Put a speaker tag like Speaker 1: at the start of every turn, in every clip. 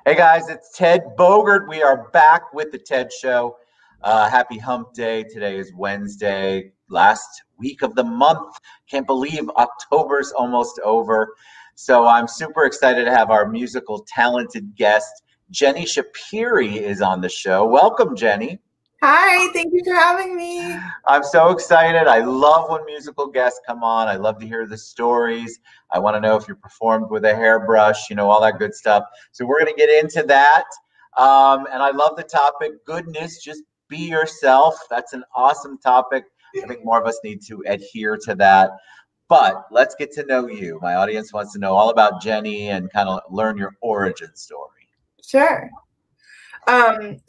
Speaker 1: Hey guys, it's Ted Bogert. We are back with the Ted Show. Happy Hump Day. Today is Wednesday, last week of the month. Can't believe October's almost over. So I'm super excited to have our musical talented guest, Jeni Schapire, is on the show. Welcome, Jeni.
Speaker 2: Hi, thank you for having me.
Speaker 1: I'm so excited. I love when musical guests come on. I love to hear the stories. I want to know if you performed with a hairbrush, all that good stuff. So we're going to get into that. And I love the topic, goodness, just be yourself. That's an awesome topic. I think more of us need to adhere to that. But let's get to know you. My audience wants to know all about Jeni and kind of learn your origin story.
Speaker 2: Sure.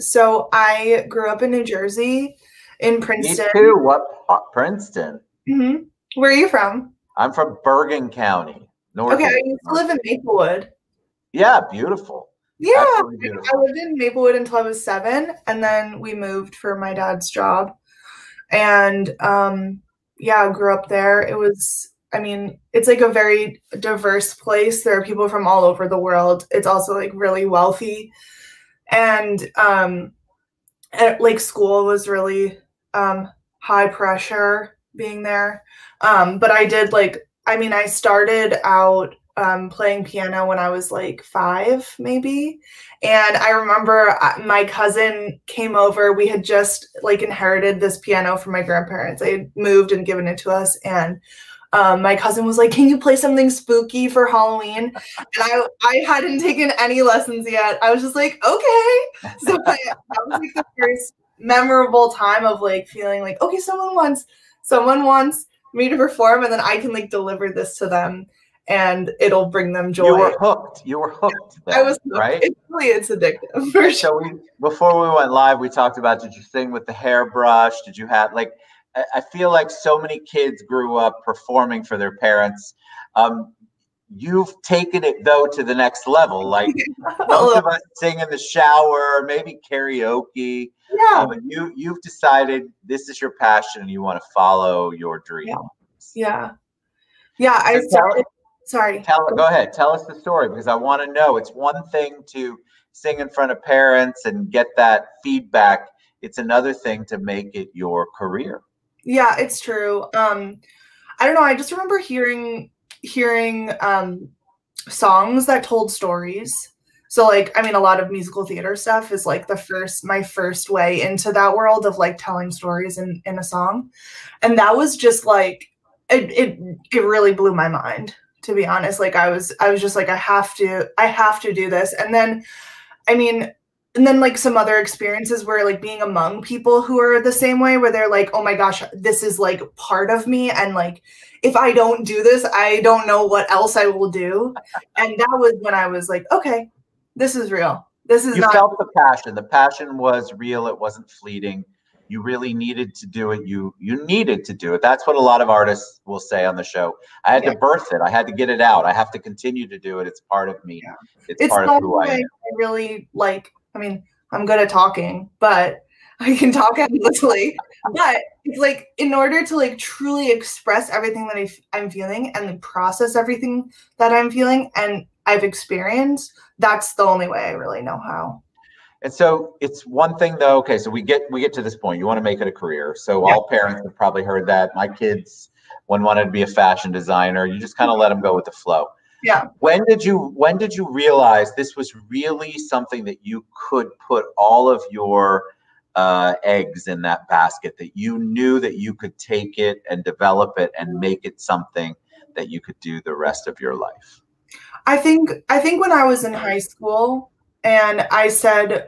Speaker 2: So I grew up in New Jersey, in Princeton.
Speaker 1: Me too. What part? Princeton?
Speaker 2: Mm-hmm. Where are you from?
Speaker 1: I'm from Bergen County.
Speaker 2: Okay, I used to live in Maplewood.
Speaker 1: Yeah, beautiful.
Speaker 2: Yeah,
Speaker 1: beautiful.
Speaker 2: I lived in Maplewood until I was 7, and then we moved for my dad's job. And yeah, I grew up there. It's like a very diverse place. There are people from all over the world. It's also like really wealthy. And school was really high pressure being there. But I started out playing piano when I was like 5, maybe. And I remember my cousin came over. We had just inherited this piano from my grandparents. They had moved and given it to us. And my cousin was like, "Can you play something spooky for Halloween?" And I hadn't taken any lessons yet. I was just like, okay. So that was like the first memorable time of feeling like, okay, someone wants me to perform, and then I can deliver this to them and it'll bring them joy.
Speaker 1: You were hooked. Then,
Speaker 2: I was hooked.
Speaker 1: Right?
Speaker 2: It's addictive for sure.
Speaker 1: So before we went live, we talked about, did you sing with the hairbrush? Did you have I feel like so many kids grew up performing for their parents. You've taken it though to the next level. Like most of us sing in the shower, maybe karaoke.
Speaker 2: Yeah.
Speaker 1: But you've decided this is your passion and you want to follow your dream.
Speaker 2: Yeah. I started. Sorry.
Speaker 1: Go ahead. Tell us the story, because I want to know. It's one thing to sing in front of parents and get that feedback. It's another thing to make it your career.
Speaker 2: Yeah, it's true. I don't know. I just remember hearing songs that told stories. So a lot of musical theater stuff is my first way into that world of telling stories in a song. And that was just it really blew my mind, to be honest. I was just like, I have to do this. And then, some other experiences where being among people who are the same way, where they're like, oh my gosh, this is part of me. And if I don't do this, I don't know what else I will do. And that was when I was like, okay, this is real. You
Speaker 1: felt the passion. The passion was real. It wasn't fleeting. You really needed to do it. You needed to do it. That's what a lot of artists will say on the show. I had to birth it. I had to get it out. I have to continue to do it. It's part of me. Yeah. It's part of who I am.
Speaker 2: I really I'm good at talking, but I can talk endlessly. But it's in order to truly express everything that I'm feeling and process everything that I'm feeling and I've experienced, that's the only way I really know how.
Speaker 1: And so it's one thing though. Okay, so we get to this point. You want to make it a career. So all parents have probably heard that. My kids, one wanted to be a fashion designer. You just kind of let them go with the flow.
Speaker 2: Yeah.
Speaker 1: When did you realize this was really something that you could put all of your eggs in that basket, that you knew that you could take it and develop it and make it something that you could do the rest of your life?
Speaker 2: I think when I was in high school and I said,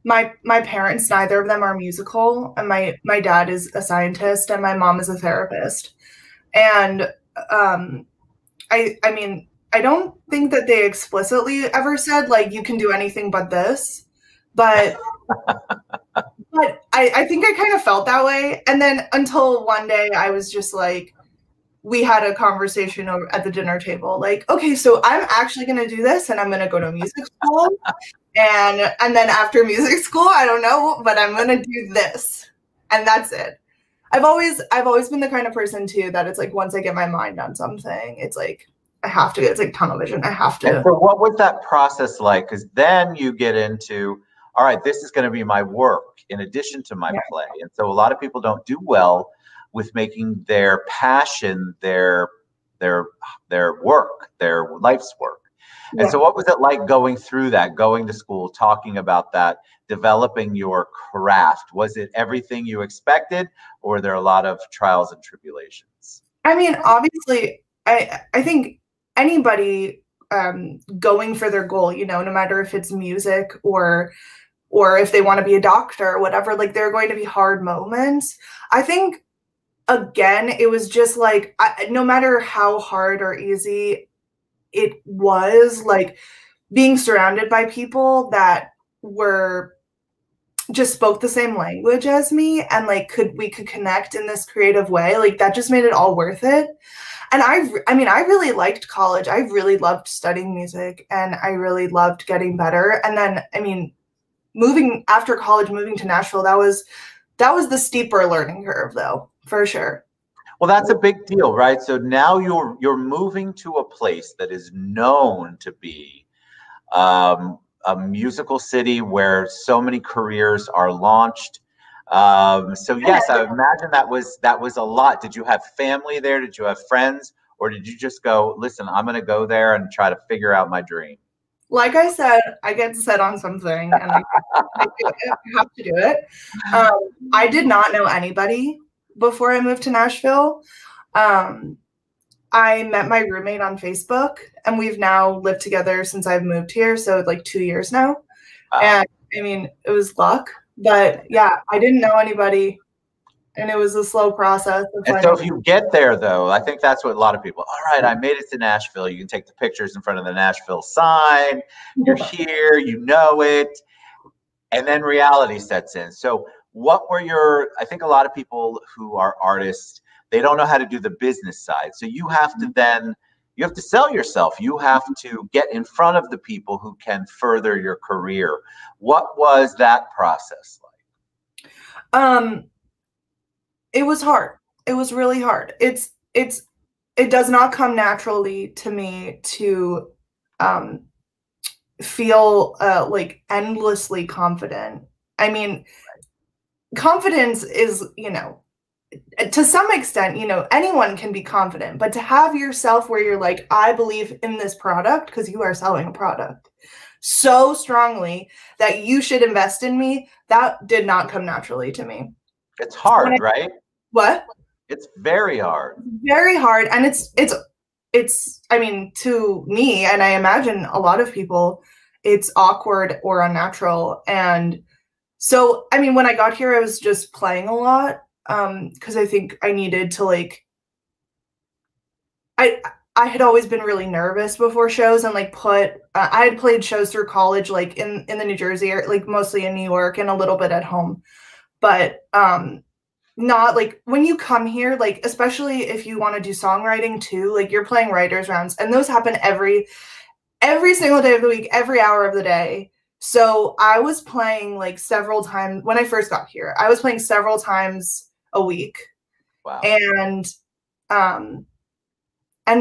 Speaker 2: my parents, neither of them are musical, and my dad is a scientist and my mom is a therapist. And I don't think that they explicitly ever said you can do anything but this, but I think I kind of felt that way. And then until one day I was just we had a conversation at the dinner table, okay, so I'm actually going to do this and I'm going to go to music school. And then after music school, I don't know, but I'm going to do this. And that's it. I've always been the kind of person too, that it's once I get my mind on something, it's I have to. It's like tunnel vision. I have
Speaker 1: And
Speaker 2: to.
Speaker 1: so what was that process like? Because then you get into, all right, this is going to be my work in addition to my
Speaker 2: Yeah.
Speaker 1: play. And so a lot of people don't do well with making their passion their their work, their life's work. And
Speaker 2: Yeah.
Speaker 1: so what was it like going through that, going to school, talking about that, developing your craft? Was it everything you expected, or were there a lot of trials and tribulations?
Speaker 2: I mean, obviously, I think anybody going for their goal, you know, no matter if it's music or if they want to be a doctor or whatever, like there are going to be hard moments. I think again, it was just like no matter how hard or easy it was, like being surrounded by people that were just spoke the same language as me and like we could connect in this creative way, like that just made it all worth it. And I mean, I really liked college. I really loved studying music and I really loved getting better. And then, I mean, moving after college, moving to Nashville, that was the steeper learning curve though, for sure.
Speaker 1: Well, that's a big deal, right? So now you're moving to a place that is known to be a musical city where so many careers are launched. So yes, I imagine that was a lot. Did you have family there? Did you have friends, or did you just go, listen, I'm going to go there and try to figure out my dream?
Speaker 2: Like I said, I get set on something and I have to do it. I did not know anybody before I moved to Nashville. I met my roommate on Facebook and we've now lived together since I've moved here. So like 2 years now. And I mean, it was luck, but yeah, I didn't know anybody and it was a slow process.
Speaker 1: And so if you get there, though, I think that's what a lot of people, all right, I made it to Nashville. You can take the pictures in front of the Nashville sign. You're here, you know it. And then reality sets in. So what were I think a lot of people who are artists, they don't know how to do the business side. So you have to sell yourself. You have to get in front of the people who can further your career. What was that process like?
Speaker 2: It was hard. It was really hard. It does not come naturally to me to feel like endlessly confident. I mean, confidence is, you know, to some extent, you know, anyone can be confident, but to have yourself where you're like, I believe in this product because you are selling a product so strongly that you should invest in me, that did not come naturally to me.
Speaker 1: It's hard, right?
Speaker 2: What?
Speaker 1: It's very hard.
Speaker 2: Very hard. And it's, I mean, to me, and I imagine a lot of people, it's awkward or unnatural. And so, I mean, when I got here, I was just playing a lot because I think I needed to like, I had always been really nervous before shows and like I had played shows through college, like in the New Jersey, or like mostly in New York and a little bit at home. But not like when you come here, like especially if you want to do songwriting too, like you're playing writers rounds and those happen every single day of the week, every hour of the day. So I was playing like several times when I first got here. I was playing several times a week.
Speaker 1: Wow.
Speaker 2: And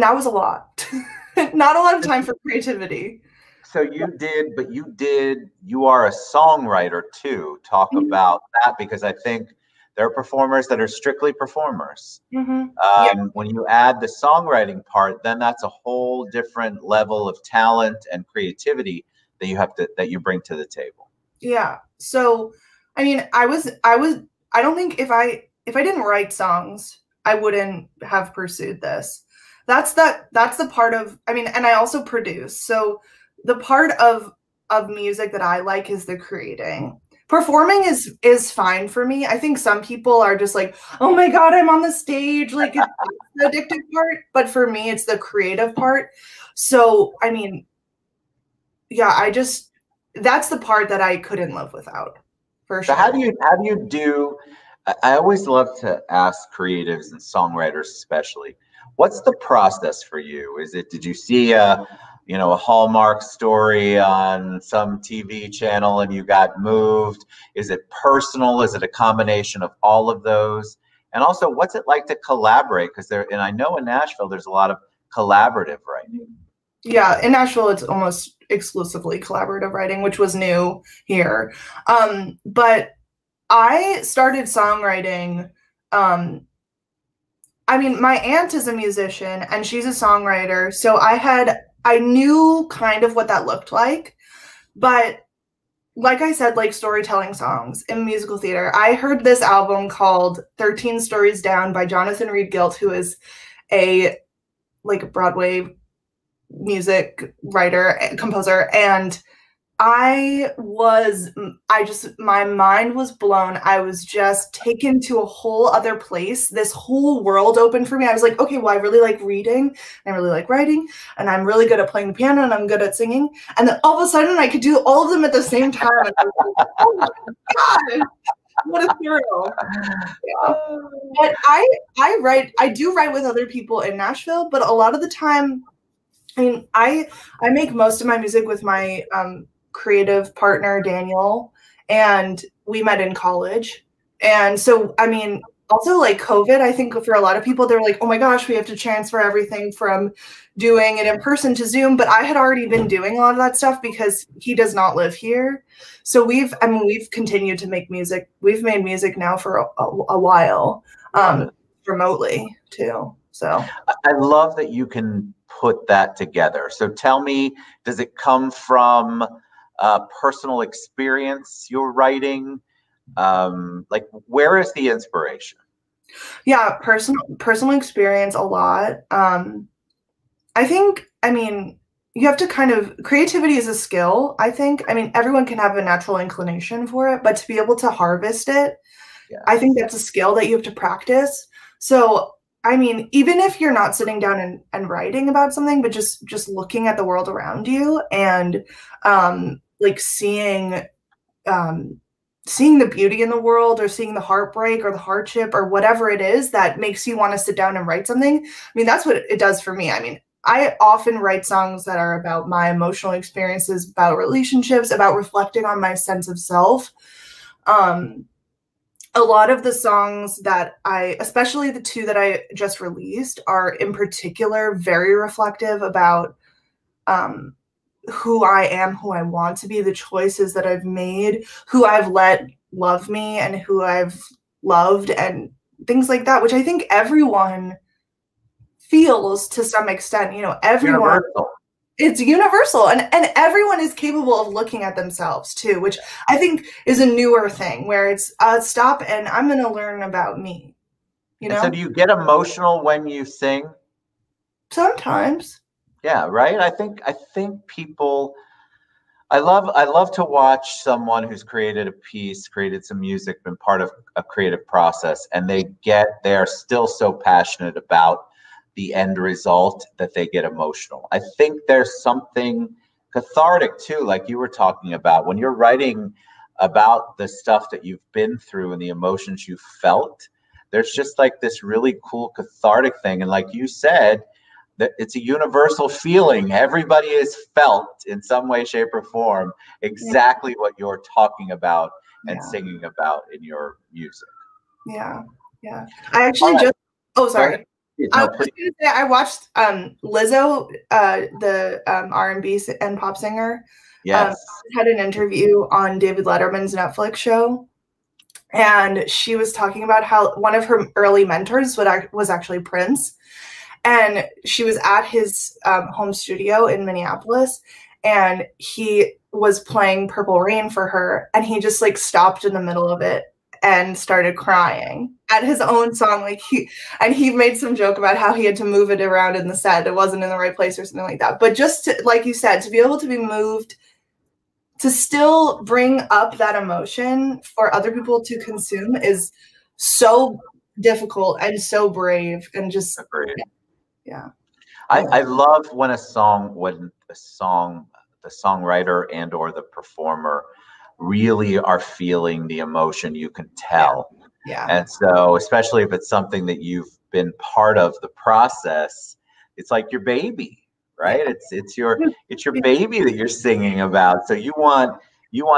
Speaker 2: that was a lot. Not a lot of time for creativity.
Speaker 1: So you are a songwriter too. Talk about that, because I think there are performers that are strictly performers. When you add the songwriting part, then that's a whole different level of talent and creativity that you bring to the table.
Speaker 2: Yeah. So, I mean, I don't think if I didn't write songs, I wouldn't have pursued this. That's the part of, I mean, and I also produce. So the part of music that I like is the creating. Performing is fine for me. I think some people are just like, oh my God, I'm on the stage. Like it's the addictive part. But for me, it's the creative part. So, I mean, yeah, that's the part that I couldn't live without, for sure.
Speaker 1: So how do you do, I always love to ask creatives and songwriters especially, what's the process for you? Did you see a Hallmark story on some TV channel and you got moved? Is it personal? Is it a combination of all of those? And also, what's it like to collaborate? And I know in Nashville, there's a lot of collaborative writing.
Speaker 2: Yeah, in Nashville, it's almost exclusively collaborative writing, which was new here. But I started songwriting. I mean, my aunt is a musician and she's a songwriter, so I knew kind of what that looked like. But like I said, like storytelling songs in musical theater, I heard this album called 13 Stories Down by Jonathan Reed Gilt, who is a like Broadway music writer, composer, and my mind was blown. I was just taken to a whole other place. This whole world opened for me. I was like, okay, well, I really like reading, and I really like writing, and I'm really good at playing the piano, and I'm good at singing. And then all of a sudden I could do all of them at the same time. And I was like, oh my God, what a thrill. Yeah. But I do write with other people in Nashville, but a lot of the time, I mean, I make most of my music with my creative partner, Daniel, and we met in college. And so, I mean, also like COVID, I think for a lot of people, they're like, oh my gosh, we have to transfer everything from doing it in person to Zoom. But I had already been doing a lot of that stuff because he does not live here. So we've continued to make music. We've made music now for a while, remotely too. So
Speaker 1: I love that you can put that together. So tell me, does it come from personal experience, your writing? Like, where is the inspiration?
Speaker 2: Yeah, personal experience a lot. I think, I mean, you have to creativity is a skill, I think. I mean, everyone can have a natural inclination for it, but to be able to harvest it, yes. I think that's a skill that you have to practice. So, I mean, even if you're not sitting down and writing about something, but just looking at the world around you and like seeing the beauty in the world, or seeing the heartbreak or the hardship or whatever it is that makes you want to sit down and write something. I mean, that's what it does for me. I mean, I often write songs that are about my emotional experiences, about relationships, about reflecting on my sense of self. A lot of the songs that especially the two that I just released, are in particular very reflective about who I am, who I want to be, the choices that I've made, who I've let love me, and who I've loved, and things like that, which I think everyone feels to some extent. You know, everyone. Universal. It's universal, and everyone is capable of looking at themselves too, which I think is a newer thing, where it's stop and I'm going to learn about me. You know.
Speaker 1: And so, do you get emotional when you sing?
Speaker 2: Sometimes.
Speaker 1: Yeah, right. I think people. I love to watch someone who's created a piece, created some music, been part of a creative process, and they are still so passionate about the end result that they get emotional. I think there's something cathartic too, like you were talking about, when you're writing about the stuff that you've been through and the emotions you felt. There's just like this really cool cathartic thing, and like you said, that it's a universal feeling. Everybody has felt in some way, shape, or form exactly what you're talking about and singing about in your music.
Speaker 2: Yeah, yeah. I actually sorry. I was gonna say, I watched Lizzo, the R&B and pop singer.
Speaker 1: Yes.
Speaker 2: Had an interview on David Letterman's Netflix show, and she was talking about how one of her early mentors was actually Prince, and she was at his home studio in Minneapolis, and he was playing Purple Rain for her, and he just like stopped in the middle of it and started crying at his own song. Like he made some joke about how he had to move it around in the set. It wasn't in the right place or something like that. But just to, like you said, to be able to be moved, to still bring up that emotion for other people to consume is so difficult and so brave, and just, yeah.
Speaker 1: I love when the songwriter and or the performer really are feeling the emotion. You can tell.
Speaker 2: Yeah.
Speaker 1: And so, especially if it's something that you've been part of the process, it's like your baby, right? Yeah. It's your baby that you're singing about. So you want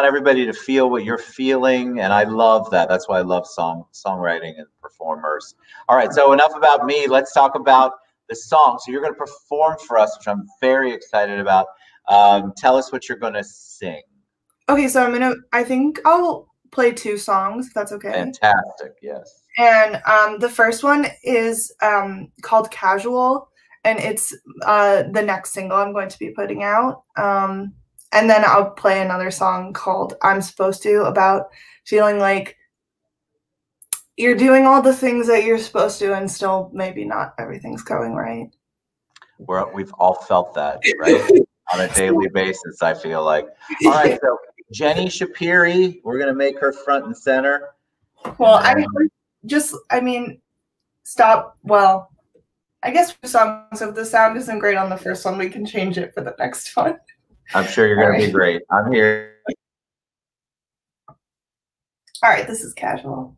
Speaker 1: everybody to feel what you're feeling, and I love that. That's why I love songwriting and performers. All right, so enough about me. Let's talk about the song. So you're going to perform for us, which I'm very excited about. Tell us what you're going to sing.
Speaker 2: Okay, so I think I'll play 2 songs, if that's okay.
Speaker 1: Fantastic, yes.
Speaker 2: And the first one is called Casual, and it's the next single I'm going to be putting out. And then I'll play another song called I'm Supposed to, about feeling like you're doing all the things that you're supposed to and still maybe not everything's going right.
Speaker 1: We've all felt that, right? On a daily basis, I feel like. All right, so Jeni Schapire, we're going to make her front and center.
Speaker 2: Well, I guess for songs, if the sound isn't great on the first one, we can change it for the next one.
Speaker 1: I'm sure you're going to be great. I'm here.
Speaker 2: All right, this is Casual.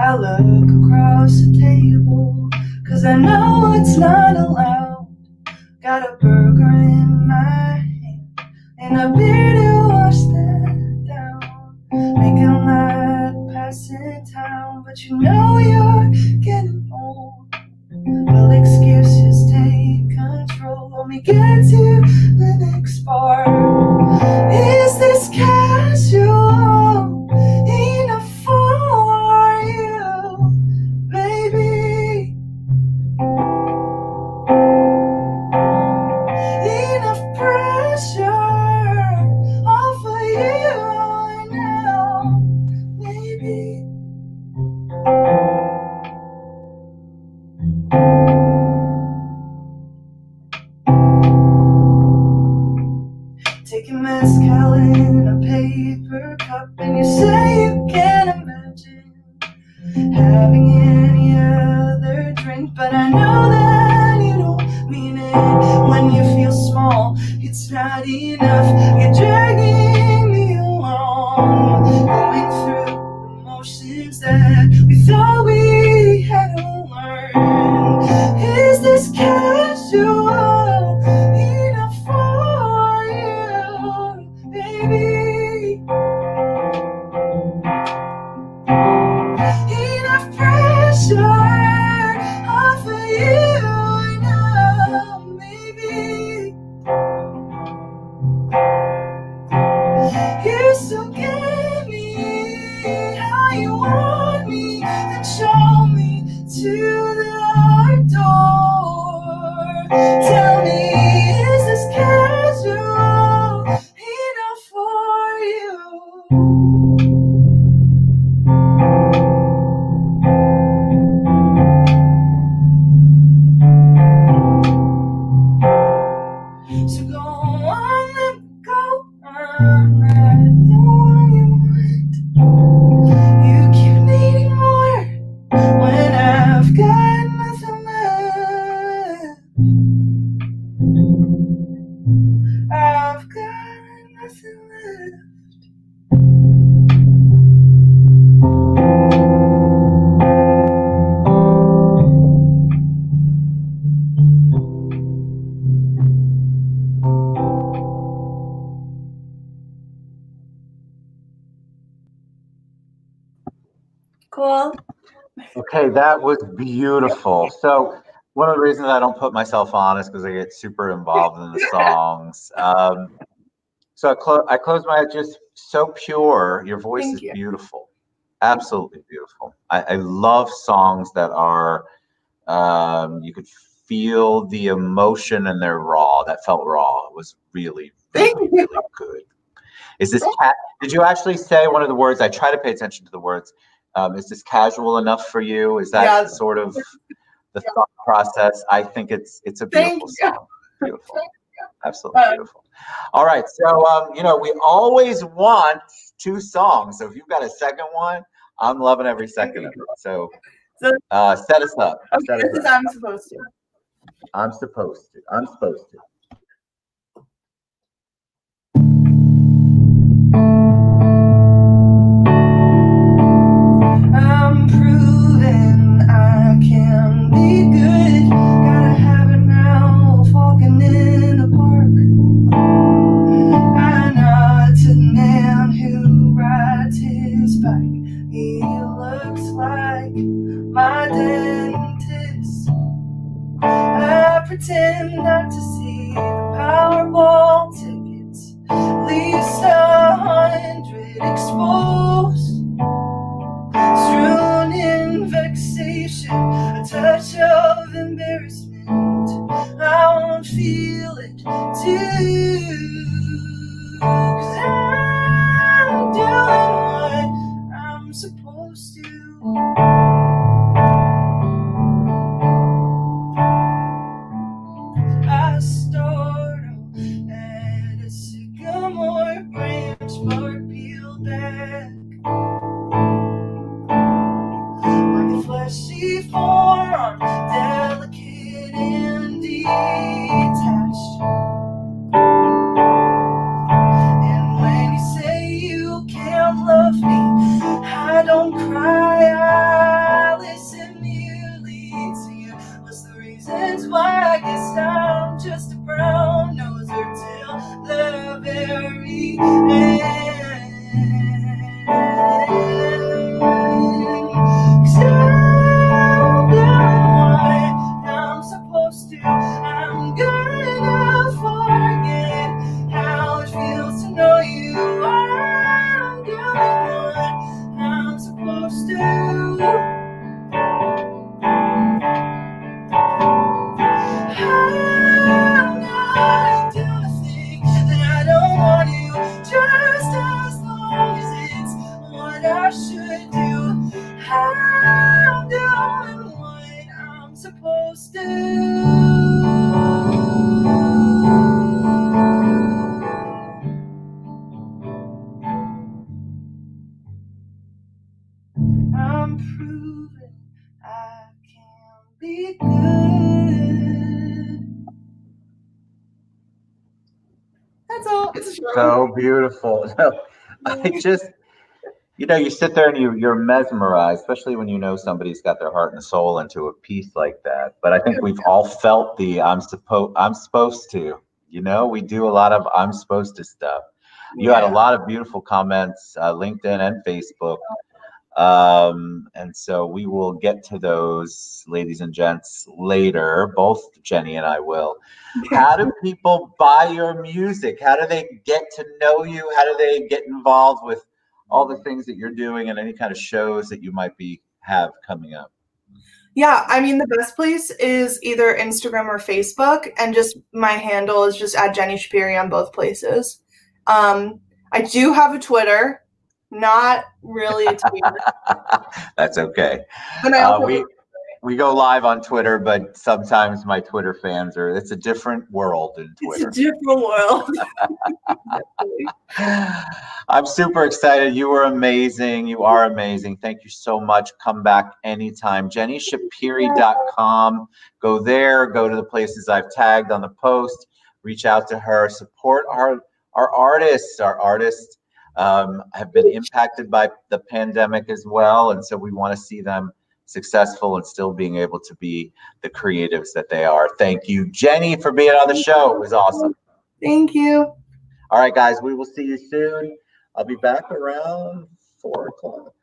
Speaker 2: I look across the table, 'cause I know it's not allowed. Got a burger in my hand and a beer to wash that down. Making that passing town, but you know you're getting old. Well, excuses take control. Let me get to the next bar. Is this casual enough for you, baby? Enough pressure off of you now, baby. Taking mezcal in a paper cup, and you say you can't imagine having any other drink, but I know that you don't mean it. When you feel small, it's not enough. You're dragging me along, going through the motions that we thought we had to learn. Is this casual enough for you, baby? Enough pressure off of you now, baby. You still give me how you want me, then show me to the door. Tell me, is this casual enough for you? So go on, let me go. I'm not the one you want. You keep needing more when I've got nothing left. I've got nothing left. Cool.
Speaker 1: Okay, that was beautiful. So one of the reasons I don't put myself on is because I get super involved in the songs. So I close my eyes, just so pure. Your voice
Speaker 2: Thank
Speaker 1: is
Speaker 2: you.
Speaker 1: beautiful, absolutely beautiful. I love songs that are, you could feel the emotion and they're raw. That felt raw. It was really, really, really good. Is this did you actually say one of the words? I try to pay attention to the words. Is this casual enough for you? Is that sort of the thought process? I think it's a beautiful song. Beautiful. Absolutely beautiful. All right. So, we always want 2 songs. So if you've got a second one, I'm loving every second of it. So set us up.
Speaker 2: Okay, this is I'm supposed to.
Speaker 1: I'm supposed to. I'm supposed to.
Speaker 2: I'm proving I can be good. Gotta have it now, walking in the park. pretend not to see the Powerball tickets. At least 100 exposed, strewn in vexation, a touch of embarrassment. I won't feel it too, 'cause I'm doing what I'm supposed to. I startle at a sycamore branch, bark peeled back, like a fleshy forearm, delicate and detached. And when you say you can't love me, I don't cry, I listen merely to you. What's the reasons why? I guess I'm just a brown noser till the very end. 'Cause I'm doing what I'm supposed to. I'm gonna forget how it feels to know you. I'm doing what I'm supposed to. I'm not doing a thing that I don't want to, just as long as it's what I should do. I'm doing what I'm supposed to. I'm proving I can be good. That's all. It's a show.
Speaker 1: So beautiful. I just, you sit there and you're mesmerized, especially when you know somebody's got their heart and soul into a piece like that. But I think we've all felt the I'm supposed to. We do a lot of I'm supposed to stuff. You had a lot of beautiful comments, LinkedIn and Facebook. And so we will get to those, ladies and gents, later. Both Jeni and I will. How do people buy your music? How do they get to know you? How do they get involved with all the things that you're doing and any kind of shows that you might have coming up?
Speaker 2: Yeah, I mean, the best place is either Instagram or Facebook, and just my handle is just at Jeni Schapire on both places. I do have a Twitter, not really a Twitter.
Speaker 1: That's okay.
Speaker 2: And
Speaker 1: we go live on Twitter, but sometimes my Twitter fans it's a different world in Twitter.
Speaker 2: It's a different world.
Speaker 1: I'm super excited. You were amazing. You are amazing. Thank you so much. Come back anytime. JeniSchapire.com. Go there. Go to the places I've tagged on the post. Reach out to her. Support our artists. Our artists have been impacted by the pandemic as well, and so we want to see them successful and still being able to be the creatives that they are. Thank you, Jeni, for being on the show. It was awesome.
Speaker 2: Thank you.
Speaker 1: All right, guys, we will see you soon. I'll be back around 4 o'clock.